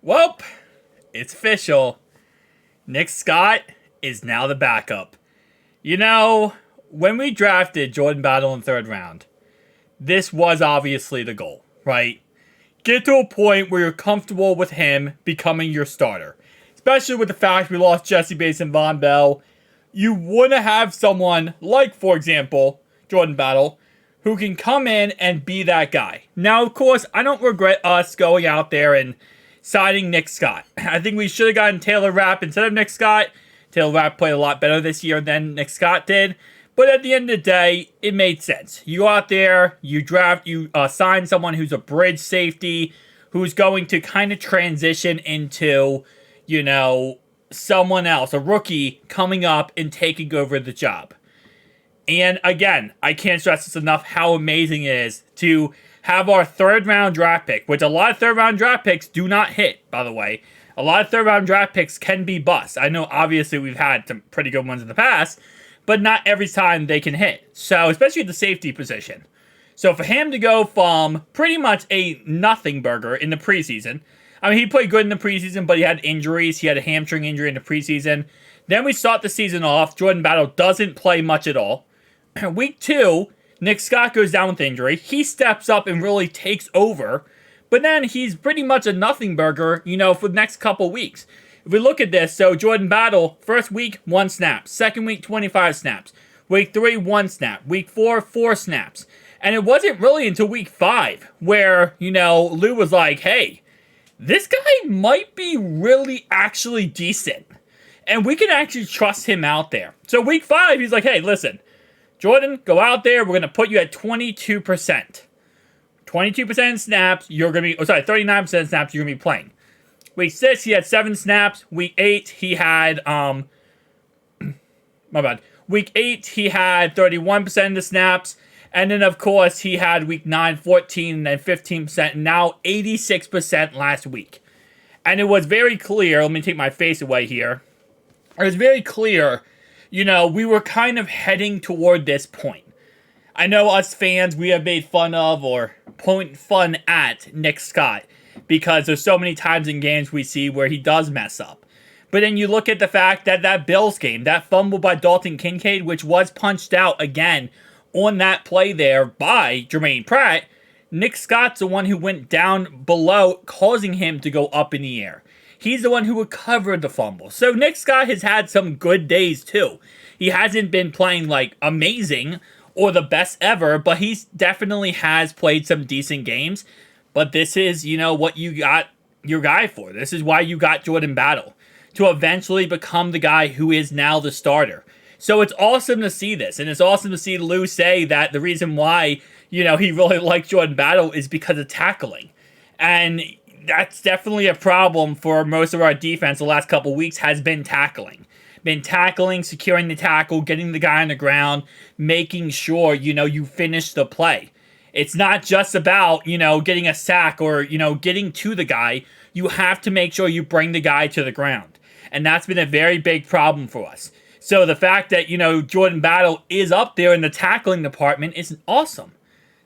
Well, it's official. Nick Scott is now the backup. You know, when we drafted Jordan Battle in the third round, this was obviously the goal, right? Get to a point where you're comfortable with him becoming your starter. Especially with the fact we lost Jesse Bates and Von Bell. You want to have someone like, for example, Jordan Battle, who can come in and be that guy. Now, of course, I don't regret us going out there and signing Nick Scott. I think we should have gotten Taylor Rapp instead of Nick Scott. Taylor Rapp played a lot better this year than Nick Scott did. But at the end of the day, it made sense. You go out there, you sign someone who's a bridge safety, who's going to kind of transition into, someone else, a rookie coming up and taking over the job. And again, I can't stress this enough how amazing it is to have our third round draft pick, which a lot of third round draft picks do not hit, by the way. A lot of third round draft picks can be bust. I know obviously we've had some pretty good ones in the past, but not every time they can hit. So, especially at the safety position. So, for him to go from pretty much a nothing burger in the preseason, I mean, he played good in the preseason, but he had injuries. He had a hamstring injury in the preseason. Then we start the season off. Jordan Battle doesn't play much at all. Week 2, Nick Scott goes down with injury. He steps up and really takes over. But then he's pretty much a nothing burger, for the next couple weeks. If we look at this, so Jordan Battle, first week, 1 snap. Second week, 25 snaps. Week 3, 1 snap. Week 4, 4 snaps. And it wasn't really until week 5 where, Lou was like, hey, this guy might be really actually decent. And we can actually trust him out there. So week 5, he's like, hey, listen, Jordan, go out there. We're going to put you at 22%. 22% snaps, you're going to be, 39% snaps you're going to be playing. Week 6, he had 7 snaps. Week 8, he had, my bad. Week 8, he had 31% of the snaps. And then, of course, he had week 9, 14, and then 15%, and now 86% last week. And it was very clear, let me take my face away here. It was very clear, we were kind of heading toward this point. I know us fans, we have made fun of or point fun at Nick Scott because there's so many times in games we see where he does mess up. But then you look at the fact that Bills game, that fumble by Dalton Kincaid, which was punched out again on that play there by Jermaine Pratt, Nick Scott's the one who went down below, causing him to go up in the air. He's the one who recovered the fumble. So Nick Scott has had some good days too. He hasn't been playing like amazing or the best ever, but he definitely has played some decent games. But this is, what you got your guy for. This is why you got Jordan Battle, to eventually become the guy who is now the starter. So it's awesome to see this, and it's awesome to see Lou say that the reason why, he really likes Jordan Battle is because of tackling. And that's definitely a problem for most of our defense the last couple weeks has been tackling. Been tackling, securing the tackle, getting the guy on the ground, making sure, you finish the play. It's not just about, getting a sack or, getting to the guy. You have to make sure you bring the guy to the ground. And that's been a very big problem for us. So the fact that, Jordan Battle is up there in the tackling department is awesome.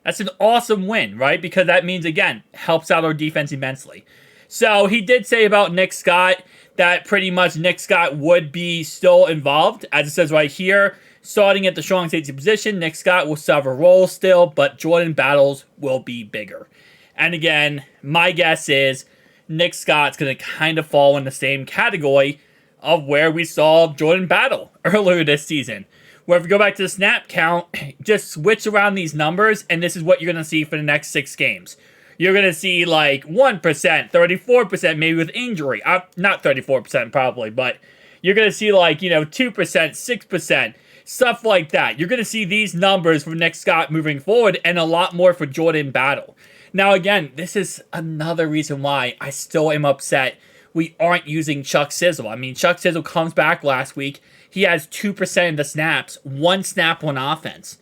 That's an awesome win, right? Because that means, again, helps out our defense immensely. So he did say about Nick Scott that pretty much Nick Scott would be still involved. As it says right here, starting at the strong safety position, Nick Scott will serve a role still, but Jordan Battles will be bigger. And again, my guess is Nick Scott's going to kind of fall in the same category of where we saw Jordan Battle earlier this season. Where if we go back to the snap count, just switch around these numbers, and this is what you're going to see for the next 6 games. You're going to see like 1%, 34%, maybe with injury. Not 34% probably, but you're going to see like, 2%, 6%, stuff like that. You're going to see these numbers from Nick Scott moving forward and a lot more for Jordan Battle. Now, again, this is another reason why I still am upset we aren't using Chuck Sizzle. I mean, Chuck Sizzle comes back last week. He has 2% of the snaps, 1 snap on offense.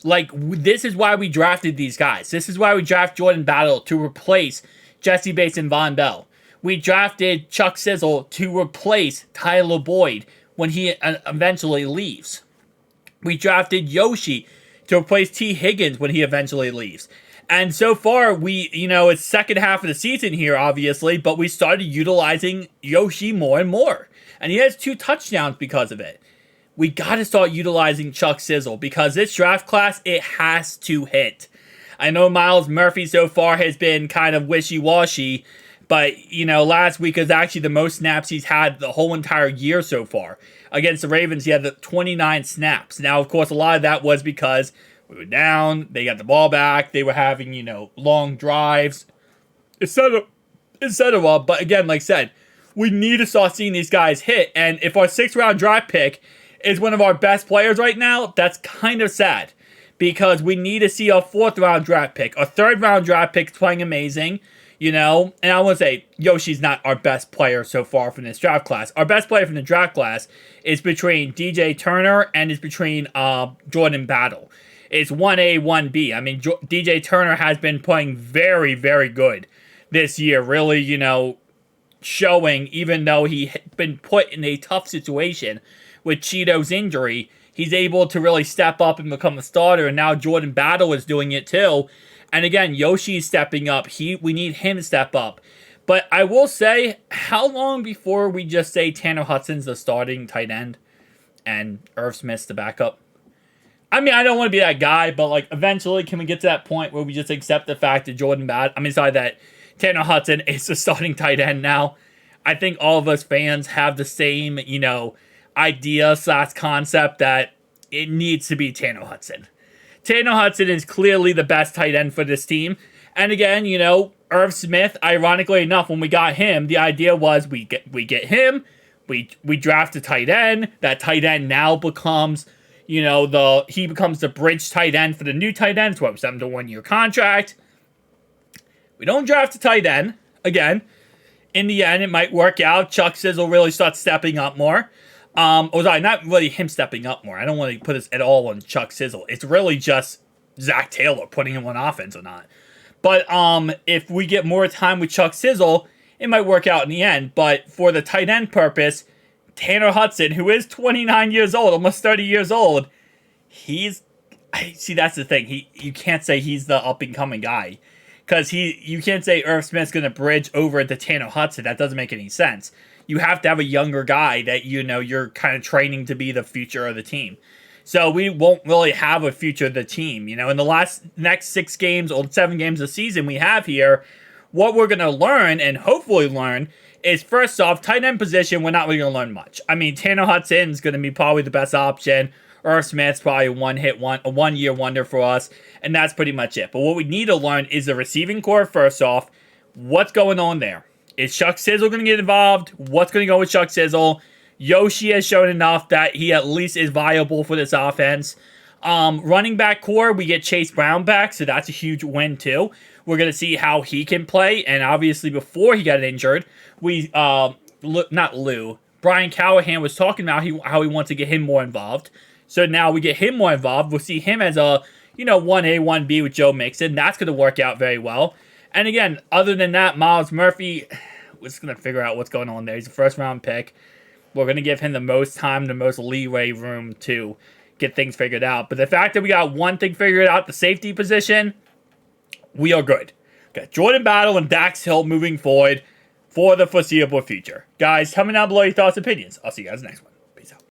Like, this is why we drafted these guys. This is why we draft Jordan Battle to replace Jesse Bates and Von Bell. We drafted Chuck Sizzle to replace Tyler Boyd when he eventually leaves. We drafted Yoshi to replace T. Higgins when he eventually leaves. And so far, it's second half of the season here, obviously, but we started utilizing Yoshi more and more. And he has 2 touchdowns because of it. We got to start utilizing Chuck Sizzle because this draft class, it has to hit. I know Myles Murphy so far has been kind of wishy-washy, but, last week is actually the most snaps he's had the whole entire year so far. Against the Ravens, he had the 29 snaps. Now, of course, a lot of that was because we were down, they got the ball back, they were having, long drives, etc. But again, like I said, we need to start seeing these guys hit. And if our 6th round draft pick is one of our best players right now, that's kind of sad. Because we need to see our 4th round draft pick. Our 3rd round draft pick is playing amazing, and I want to say Yoshi's not our best player so far from this draft class. Our best player from the draft class is between DJ Turner and is between Jordan Battle. It's 1A, 1B. I mean, DJ Turner has been playing very, very good this year. Really, showing, even though he's been put in a tough situation with Cheeto's injury, he's able to really step up and become a starter, and now Jordan Battle is doing it too. And again, Yoshi's stepping up. We need him to step up. But I will say, how long before we just say Tanner Hudson's the starting tight end and Irv Smith's the backup? I mean, I don't want to be that guy, but eventually, can we get to that point where we just accept the fact that that Tanner Hudson is the starting tight end now? I think all of us fans have the same, idea/concept that it needs to be Tanner Hudson. Tanner Hudson is clearly the best tight end for this team. And again, Irv Smith, ironically enough, when we got him, the idea was we get him, we draft a tight end. That tight end now becomes, he becomes the bridge tight end for the new tight end. So it's 1-year contract. We don't draft a tight end. Again, in the end, it might work out. Chuck Sizzle really starts stepping up more. Not really him stepping up more. I don't want to put this at all on Chuck Sizzle. It's really just Zach Taylor putting him on offense or not. But if we get more time with Chuck Sizzle, it might work out in the end. But for the tight end purpose, Tanner Hudson, who is 29 years old, almost 30 years old, that's the thing. You can't say he's the up-and-coming guy. Because you can't say Irv Smith's going to bridge over to Tanner Hudson. That doesn't make any sense. You have to have a younger guy that you're kind of training to be the future of the team. So we won't really have a future of the team. In the next 6 games or 7 games of the season we have here, what we're going to learn and hopefully learn is, first off, tight end position, we're not really going to learn much. I mean, Tanner Hudson's going to be probably the best option. Irv Smith's probably a 1-year wonder for us, and that's pretty much it. But what we need to learn is the receiving core, first off. What's going on there? Is Chuck Sizzle going to get involved? What's going to go with Chuck Sizzle? Yoshi has shown enough that he at least is viable for this offense. Running back core, we get Chase Brown back, so that's a huge win too. We're going to see how he can play, and obviously before he got injured, Brian Callahan was talking about how he wants to get him more involved. So now we get him more involved. We'll see him as a 1A, 1B with Joe Mixon. That's going to work out very well. And again, other than that, Myles Murphy, we're just going to figure out what's going on there. He's a 1st round pick. We're going to give him the most time, the most leeway room to get things figured out. But the fact that we got one thing figured out, the safety position, we are good. Got Jordan Battle and Dax Hill moving forward for the foreseeable future. Guys, comment down below your thoughts and opinions. I'll see you guys next one.